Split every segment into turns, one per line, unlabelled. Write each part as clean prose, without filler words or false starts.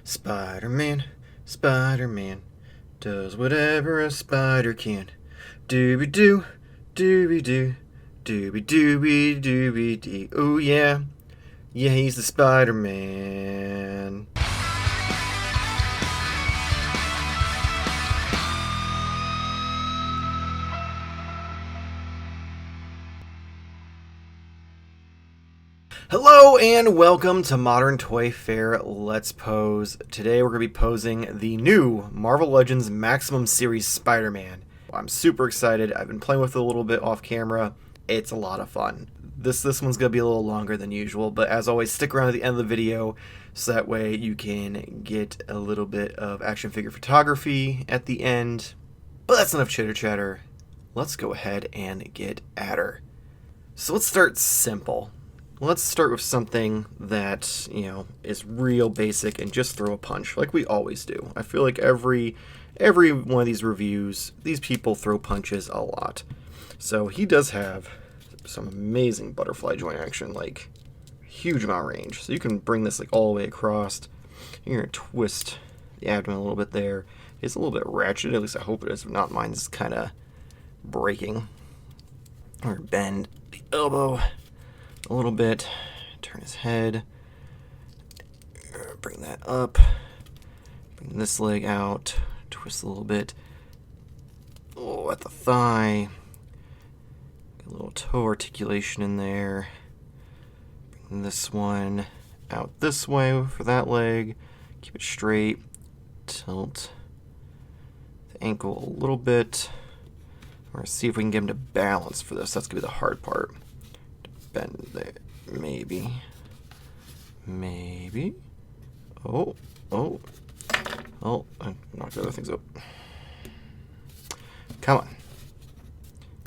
Spider-Man, Spider-Man, does whatever a spider can. Dooby-doo, dooby-doo, dooby-dooby-dooby-dee. Oh yeah, yeah, he's the Spider-Man. Hello and welcome to Modern Toyfare Let's Pose. Today we're going to be posing the new Marvel Legends Maximum Series Spider-Man. I'm super excited. I've been playing with it a little bit off camera. It's a lot of fun. This one's going to be a little longer than usual, but as always, stick around at the end of the video so that way you can get a little bit of action figure photography at the end. But that's enough chitter chatter. Let's go ahead and get at her. So let's start simple. Let's start with something that, is real basic and just throw a punch, like we always do. I feel like every one of these reviews, these people throw punches a lot. So he does have some amazing butterfly joint action, like huge amount of range. So you can bring this like all the way across. You're gonna twist the abdomen a little bit there. It's a little bit ratchet, at least I hope it is. If not, mine's kind of breaking. Or bend the elbow a little bit, turn his head, bring that up, bring this leg out, twist a little bit, at the thigh, get a little toe articulation in there, bring this one out this way for that leg, keep it straight, tilt the ankle a little bit. We're going to see if we can get him to balance for this. That's going to be the hard part. Bend there. Maybe. Oh, I knocked the other things up. Come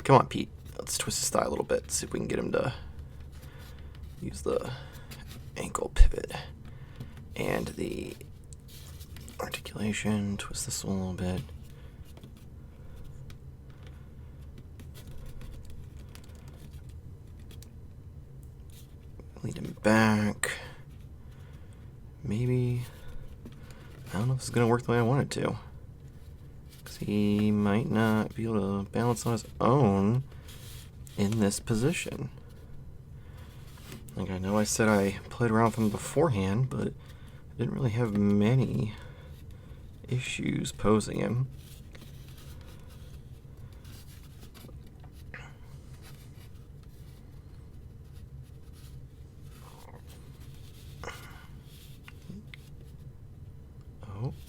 on, Pete. Let's twist his thigh a little bit. See if we can get him to use the ankle pivot and the articulation. Twist this one a little bit. Lead him back. Maybe. I don't know if this is going to work the way I want it to. Because he might not be able to balance on his own in this position. Like, I know I said I played around with him beforehand, but I didn't really have many issues posing him.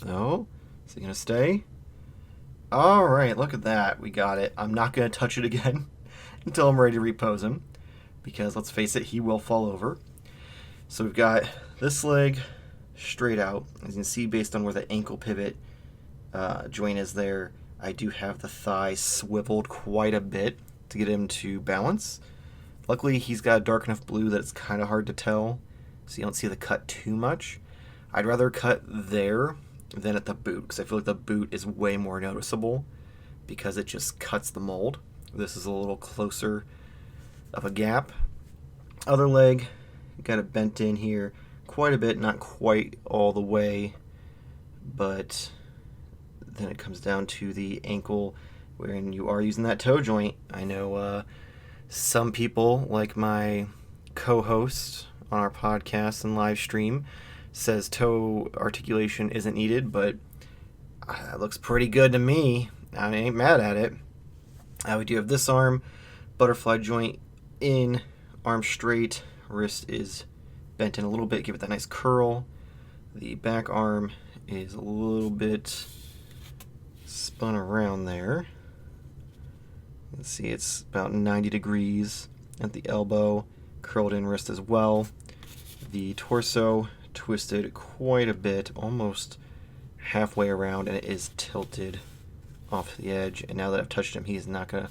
Oh, is he going to stay? All right, look at that. We got it. I'm not going to touch it again until I'm ready to repose him, because let's face it, he will fall over. So we've got this leg straight out. As you can see, based on where the ankle pivot joint is there, I do have the thigh swiveled quite a bit to get him to balance. Luckily, he's got a dark enough blue that it's kind of hard to tell, so you don't see the cut too much. I'd rather cut there than at the boot, because I feel like the boot is way more noticeable because it just cuts the mold. This is a little closer of a gap. Other leg, got it bent in here quite a bit, not quite all the way, but then it comes down to the ankle wherein you are using that toe joint. I know some people, like my co-host on our podcast and live stream, says toe articulation isn't needed, but that looks pretty good to me. I ain't mad at it. We do have this arm, butterfly joint in, arm straight, wrist is bent in a little bit, give it that nice curl. The back arm is a little bit spun around there. You can see it's about 90 degrees at the elbow, curled in wrist as well. The torso twisted quite a bit, almost halfway around, and it is tilted off the edge. And now that I've touched him, he's not gonna...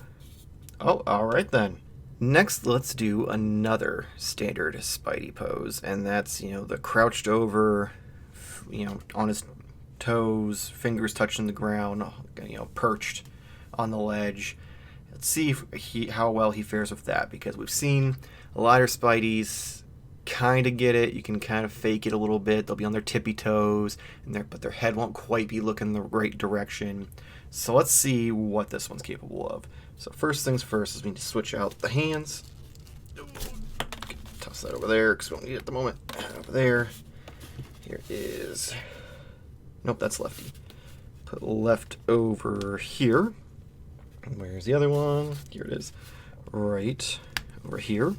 Oh, alright then. Next, let's do another standard Spidey pose, and that's, the crouched over, on his toes, fingers touching the ground, perched on the ledge. Let's see how well he fares with that, because we've seen a lot of Spideys kind of get it. You can kind of fake it a little bit. They'll be on their tippy toes, but their head won't quite be looking the right direction. So let's see what this one's capable of. So first things first is we need to switch out the hands. Toss that over there because we don't need it at the moment. Over there. Here is... Nope, that's lefty. Put left over here. Where's the other one? Here it is. Right over here.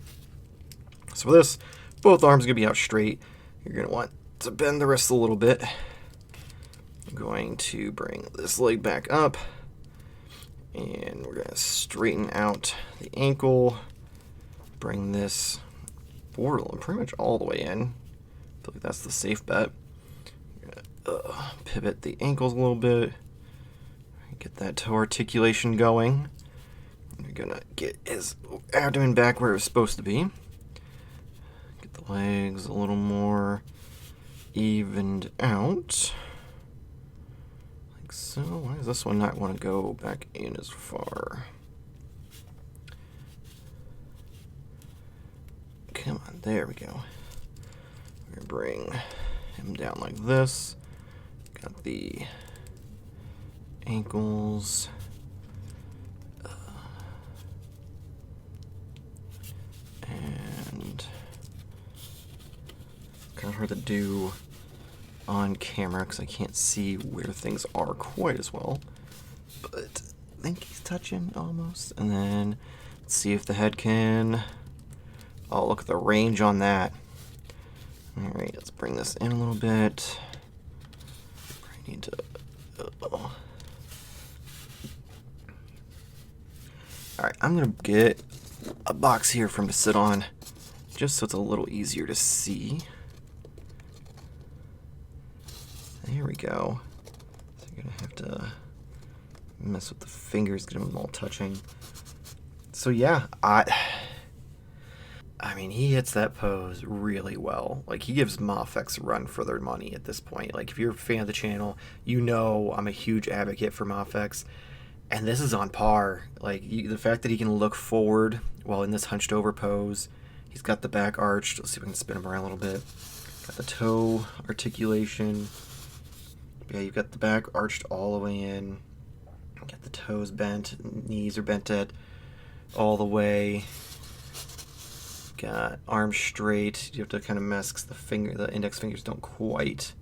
So for this, both arms are going to be out straight. You're going to want to bend the wrist a little bit. I'm going to bring this leg back up. And we're going to straighten out the ankle. Bring this forward pretty much all the way in. I feel like that's the safe bet. Pivot the ankles a little bit. Get that toe articulation going. You're going to get his abdomen back where it's supposed to be. Get the legs a little more evened out. Like so. Why does this one not want to go back in as far? Come on, there we go. We're going to bring him down like this. Got the ankles. And kind of hard to do on camera because I can't see where things are quite as well. But I think he's touching almost. And then let's see if the head can... Oh, look at the range on that. Alright, let's bring this in a little bit. I need to... Alright, I'm going to get a box here for him to sit on, just so it's a little easier to see. There we go. So you're going to have to mess with the fingers, get them all touching. So yeah, I mean, he hits that pose really well. Like, he gives Mafex a run for their money at this point. Like, if you're a fan of the channel, you know I'm a huge advocate for Mafex. And this is on par. Like, the fact that he can look forward while in this hunched over pose. He's got the back arched. Let's see if we can spin him around a little bit. Got the toe articulation. Yeah, you've got the back arched all the way in. Got the toes bent. Knees are bent at all the way. Got arms straight. You have to kind of mess 'cause the index fingers don't quite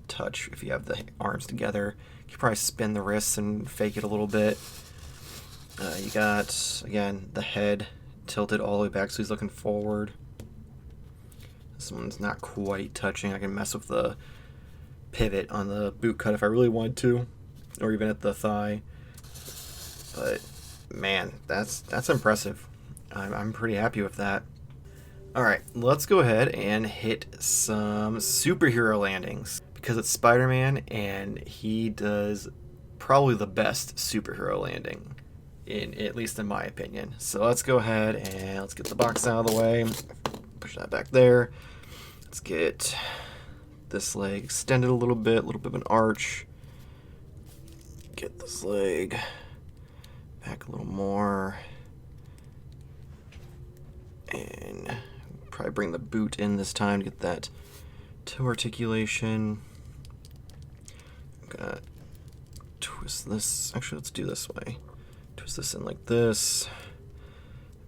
touch if you have the arms together. You could probably spin the wrists and fake it a little bit. You got, again, the head tilted all the way back so he's looking forward. This one's not quite touching. I can mess with the pivot on the boot cut if I really wanted to, or even at the thigh. But man, that's impressive. I'm pretty happy with that. Alright, let's go ahead and hit some superhero landings. Because it's Spider-Man, and he does probably the best superhero landing, at least in my opinion. So let's go ahead and let's get the box out of the way. Push that back there. Let's get this leg extended a little bit of an arch. Get this leg back a little more. And probably bring the boot in this time to get that toe articulation. I'm gonna twist this. Actually, let's do this way. Twist this in like this.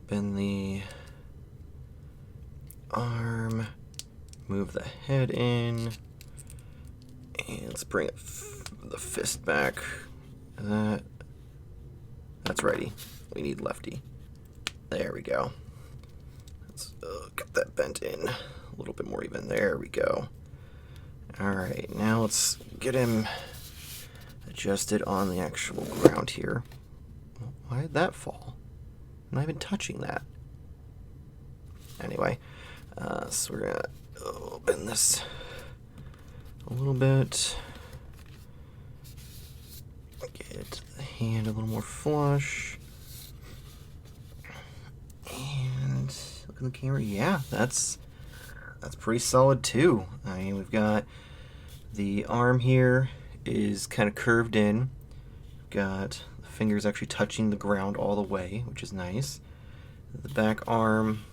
Bend the arm. Move the head in. And let's bring the fist back. That's righty. We need lefty. There we go. Let's get that bent in a little bit more even. There we go. Alright, now let's get him adjusted on the actual ground here. Why did that fall? I'm not even touching that. Anyway, so we're going to bend this a little bit. Get the hand a little more flush. And look at the camera. Yeah, that's pretty solid too. I mean, we've got the arm here is kind of curved in. We've got the fingers actually touching the ground all the way, which is nice. The back arm,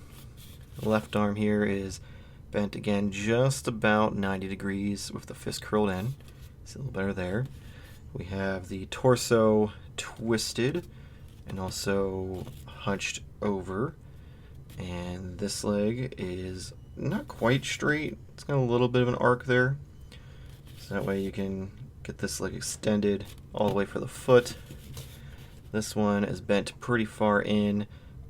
the left arm here is Bent again just about 90 degrees with the fist curled in. It's a little better there. We have the torso twisted and also hunched over. And this leg is not quite straight. It's got a little bit of an arc there. So that way you can get this leg extended all the way for the foot. This one is bent pretty far in,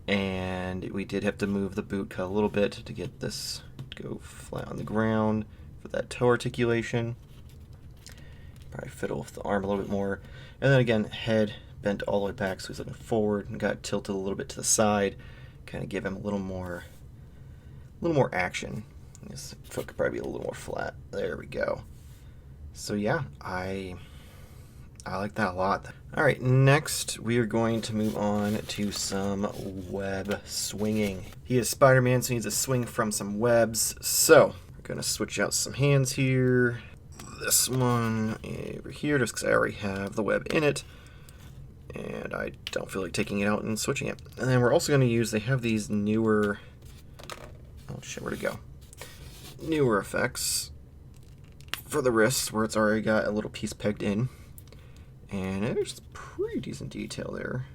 and we did have to move the boot cut a little bit to get this to go flat on the ground for that toe articulation. Probably fiddle with the arm a little bit more. And then again, head bent all the way back so he's looking forward and got tilted a little bit to the side. Kind of give him a little more action. His foot could probably be a little more flat. There we go. So yeah, I like that a lot. All right, next we are going to move on to some web swinging. He is Spider-Man, so he needs to swing from some webs. So we're gonna switch out some hands here. This one over here, just because I already have the web in it. And I don't feel like taking it out and switching it. And then we're also going to use, they have these newer, oh shit, where'd it go? Newer effects for the wrists where it's already got a little piece pegged in. And there's pretty decent detail there.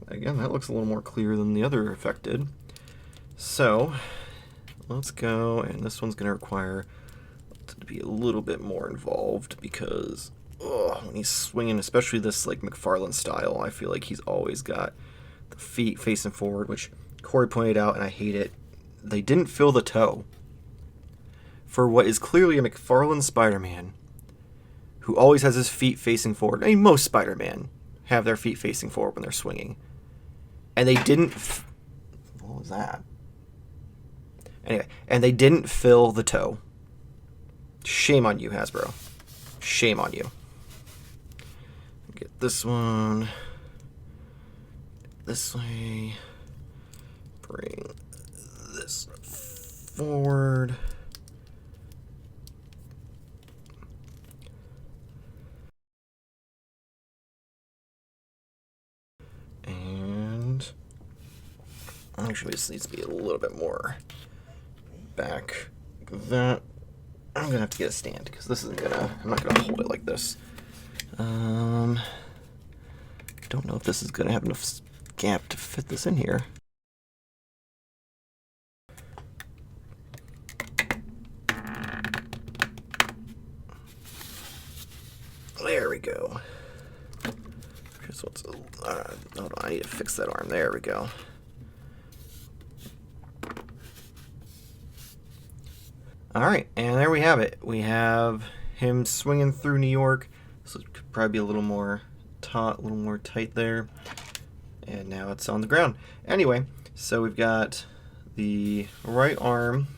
Again, that looks a little more clear than the other effect did. So let's go, and this one's going to require to be a little bit more involved because when he's swinging, especially this like McFarlane style, I feel like he's always got the feet facing forward, which Corey pointed out, and I hate it. They didn't fill the toe for what is clearly a McFarlane Spider-Man who always has his feet facing forward. I mean, most Spider-Man have their feet facing forward when they're swinging. And they didn't... What was that? Anyway, and they didn't fill the toe. Shame on you, Hasbro. Shame on you. Get this one this way. Bring this forward. And actually this needs to be a little bit more back like that. I'm gonna have to get a stand because this isn't gonna, I'm not gonna hold it like this. Don't know if this is gonna have enough gap to fit this in here. There we go. Here's what's, hold on, I need to fix that arm. There we go. All right, and there we have it. We have him swinging through New York. So it could probably be a little more taut, a little more tight there. And now it's on the ground. Anyway, so we've got the right arm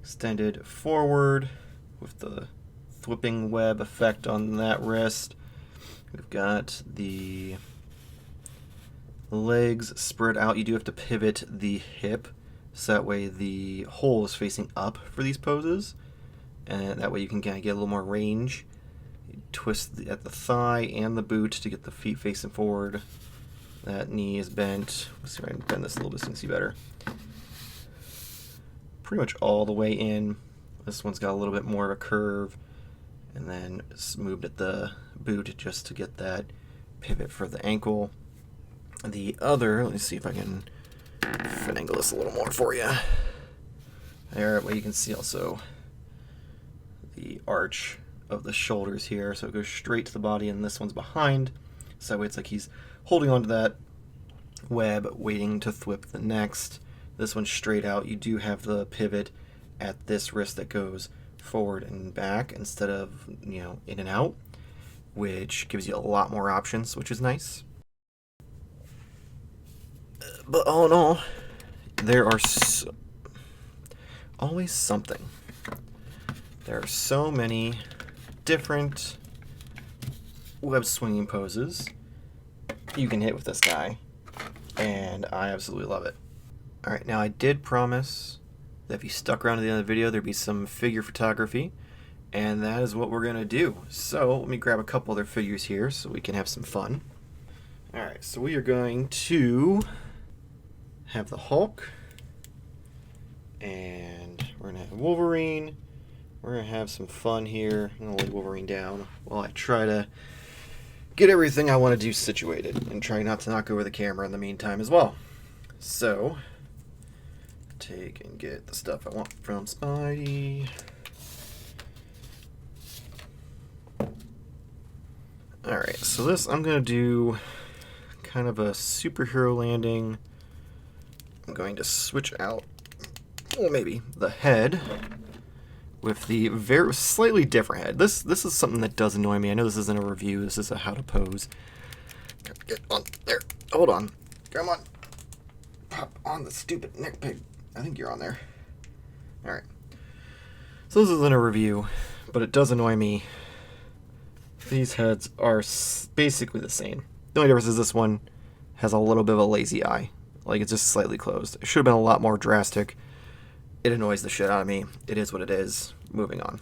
extended forward with the flipping web effect on that wrist. We've got the legs spread out. You do have to pivot the hip, so that way the hole is facing up for these poses, and that way you can kind of get a little more range. You twist at the thigh and the boot to get the feet facing forward. That knee is bent. Let's see if I can bend this a little bit so you can see better. Pretty much all the way in. This one's got a little bit more of a curve, and then it's moved at the boot just to get that pivot for the ankle. The other, let me see if I can finagle this a little more for you. There, well, you can see also the arch of the shoulders here, so it goes straight to the body, and this one's behind, so that way it's like he's holding onto that web, waiting to thwip the next. This one's straight out. You do have the pivot at this wrist that goes forward and back instead of, you know, in and out, which gives you a lot more options, which is nice. But all in all, there are always something. There are so many different web swinging poses you can hit with this guy, and I absolutely love it. Alright, now I did promise that if you stuck around to the end of the video, there'd be some figure photography, and that is what we're going to do. So let me grab a couple other figures here so we can have some fun. Alright, so we are going to have the Hulk And we're going to have Wolverine. We're going to have some fun here. I'm going to lay Wolverine down while I try to get everything I want to do situated and try not to knock over the camera in the meantime as well. So, take and get the stuff I want from Spidey. Alright, so this I'm going to do kind of a superhero landing. I'm going to switch out, well, maybe the head with the very slightly different head. This is something that does annoy me. I know this isn't a review. This is a how to pose. Get on there. Hold on. Come on. Pop on the stupid neck pig. I think you're on there. All right. So this isn't a review, but it does annoy me. These heads are basically the same. The only difference is this one has a little bit of a lazy eye. Like, it's just slightly closed. It should have been a lot more drastic. It annoys the shit out of me. It is what it is. Moving on.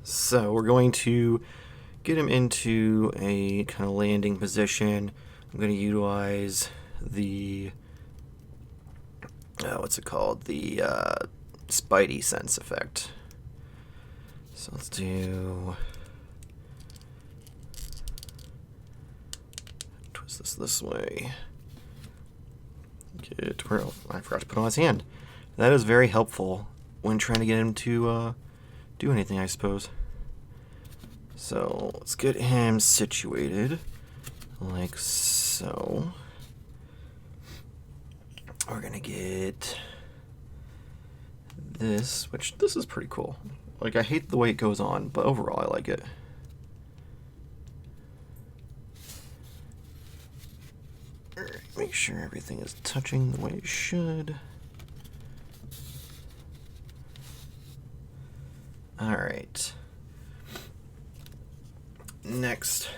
So we're going to get him into a kind of landing position. I'm going to utilize the, what's it called? The Spidey sense effect. So let's do, twist this way. Get where, I forgot to put on his hand. That is very helpful when trying to get him to do anything, I suppose. So let's get him situated like so. We're gonna get this, which this is pretty cool. Like, I hate the way it goes on, but overall I like it. Alright, make sure everything is touching the way it should. Alright. Next,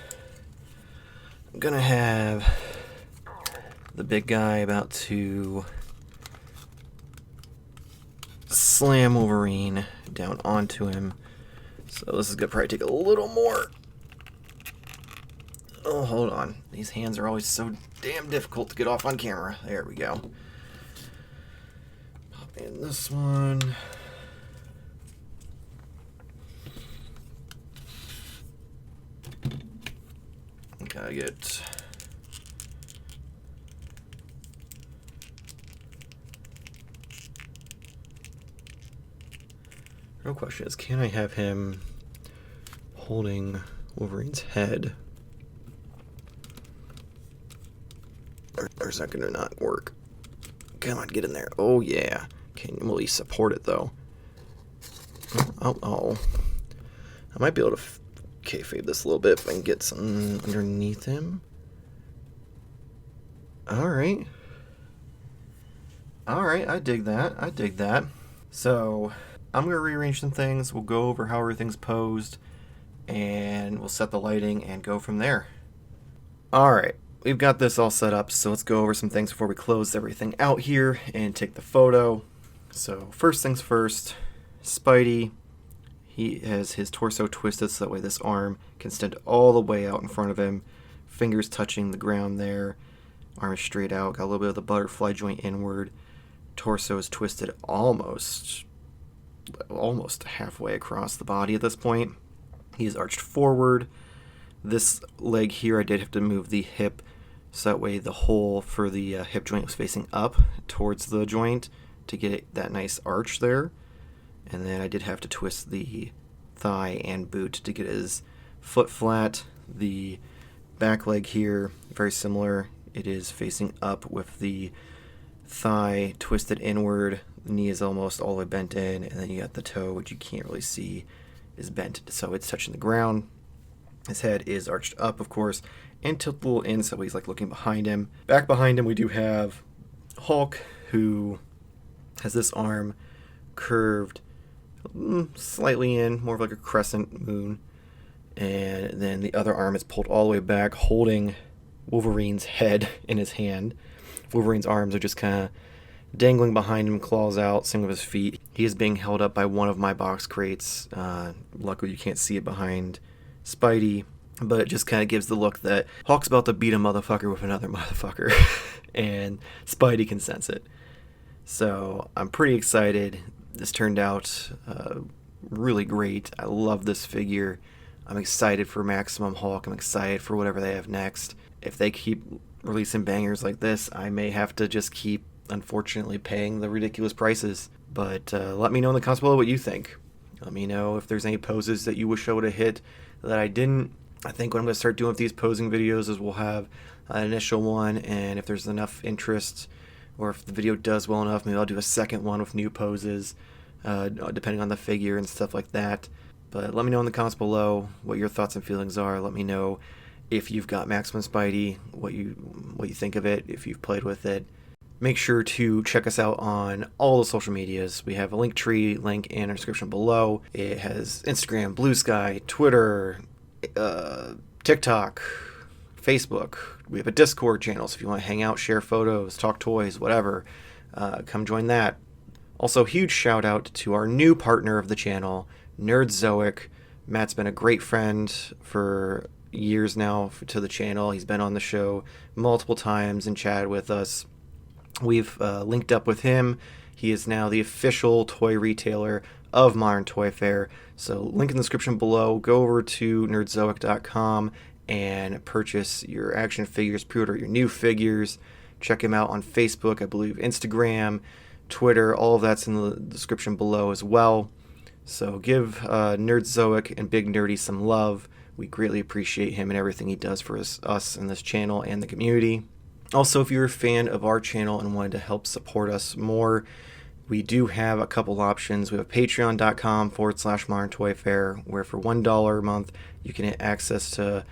I'm gonna have the big guy about to slam Wolverine down onto him. So this is gonna probably take a little more. Oh, hold on. These hands are always so damn difficult to get off on camera. There we go. Pop in this one. Gotta get real question is, can I have him holding Wolverine's head? Or is that gonna not work? Come on, get in there. Oh yeah. Will he support it though? Oh. I might be able to kayfabe this a little bit if I can get something underneath him. Alright. Alright, I dig that. So, I'm going to rearrange some things. We'll go over how everything's posed, and we'll set the lighting and go from there. Alright, we've got this all set up, so let's go over some things before we close everything out here and take the photo. So, first things first, Spidey. He has his torso twisted so that way this arm can extend all the way out in front of him. Fingers touching the ground there. Arm is straight out. Got a little bit of the butterfly joint inward. Torso is twisted almost halfway across the body at this point. He's arched forward. This leg here, I did have to move the hip so that way the hole for the hip joint was facing up towards the joint to get that nice arch there. And then I did have to twist the thigh and boot to get his foot flat. The back leg here, very similar. It is facing up with the thigh twisted inward. The knee is almost all the way bent in. And then you got the toe, which you can't really see, is bent. So it's touching the ground. His head is arched up, of course, and tilted a little in so he's like looking behind him. Back behind him, we do have Hulk, who has this arm curved slightly in, more of like a crescent moon, and then the other arm is pulled all the way back, holding Wolverine's head in his hand. Wolverine's arms are just kind of dangling behind him, claws out, same with his feet. He is being held up by one of my box crates. Luckily you can't see it behind Spidey. but it just kind of gives the look that Hulk's about to beat a motherfucker with another motherfucker, and Spidey can sense it. So I'm pretty excited. This turned out really great. I love this figure. I'm excited for Maximum Hulk. I'm excited for whatever they have next. If they keep releasing bangers like this, I may have to just keep, unfortunately, paying the ridiculous prices. But let me know in the comments below what you think. Let me know if there's any poses that you wish I would have hit that I didn't. I think what I'm going to start doing with these posing videos is we'll have an initial one, and if there's enough interest, or if the video does well enough, maybe I'll do a second one with new poses, depending on the figure and stuff like that. But let me know in the comments below what your thoughts and feelings are. Let me know if you've got Maximum Spidey, what you think of it, if you've played with it. Make sure to check us out on all the social medias. We have a Linktree link in our description below. It has Instagram, Blue Sky, Twitter, TikTok, Facebook. We have a Discord channel, so if you want to hang out, share photos, talk toys, whatever, come join that. Also, huge shout out to our new partner of the channel, Nerdzoic. Matt's been a great friend for years now to the channel. He's been on the show multiple times and chatted with us. We've linked up with him. He is now the official toy retailer of Modern Toyfare. So link in the description below. Go over to nerdzoic.com and purchase your action figures, pre-order your new figures. Check him out on Facebook, I believe, Instagram, Twitter. All of that's in the description below as well. So give Nerdzoic and Big Nerdy some love. We greatly appreciate him and everything he does for us and this channel and the community. Also, if you're a fan of our channel and wanted to help support us more, we do have a couple options. We have patreon.com/Modern Toyfare, where for $1 a month, you can get access to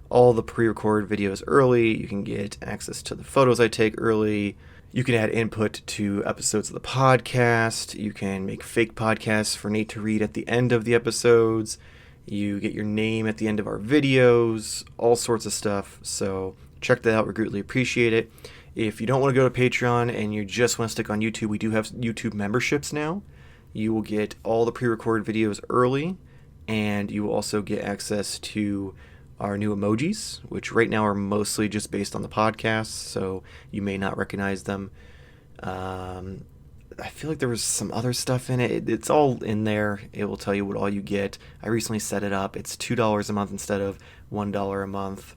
all the pre-recorded videos early. You can get access to the photos I take early. You can add input to episodes of the podcast. You can make fake podcasts for Nate to read at the end of the episodes. You get your name at the end of our videos, all sorts of stuff. So check that out. We greatly appreciate it. If you don't want to go to Patreon and you just want to stick on YouTube, we do have YouTube memberships now. You will get all the pre-recorded videos early, and you will also get access to our new emojis, which right now are mostly just based on the podcast, so you may not recognize them. I feel like there was some other stuff in it. It's all in there. It will tell you what all you get. I recently set it up. It's $2 a month instead of $1 a month.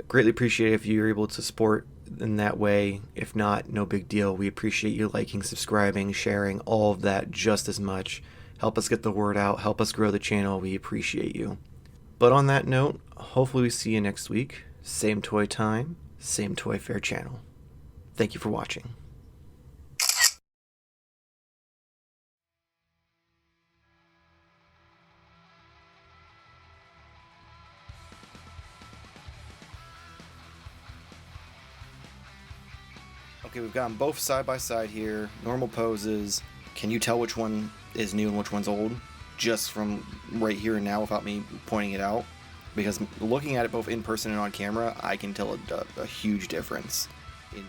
Greatly appreciate it if you're able to support in that way. If not, no big deal. We appreciate you liking, subscribing, sharing, all of that just as much. Help us get the word out. Help us grow the channel. We appreciate you. But on that note, hopefully we see you next week. Same toy time, same Toyfare channel. Thank you for watching. Okay, we've got them both side by side here, normal poses. Can you tell which one is new and which one's old? Just from right here and now without me pointing it out? Because looking at it both in person and on camera, I can tell a huge difference in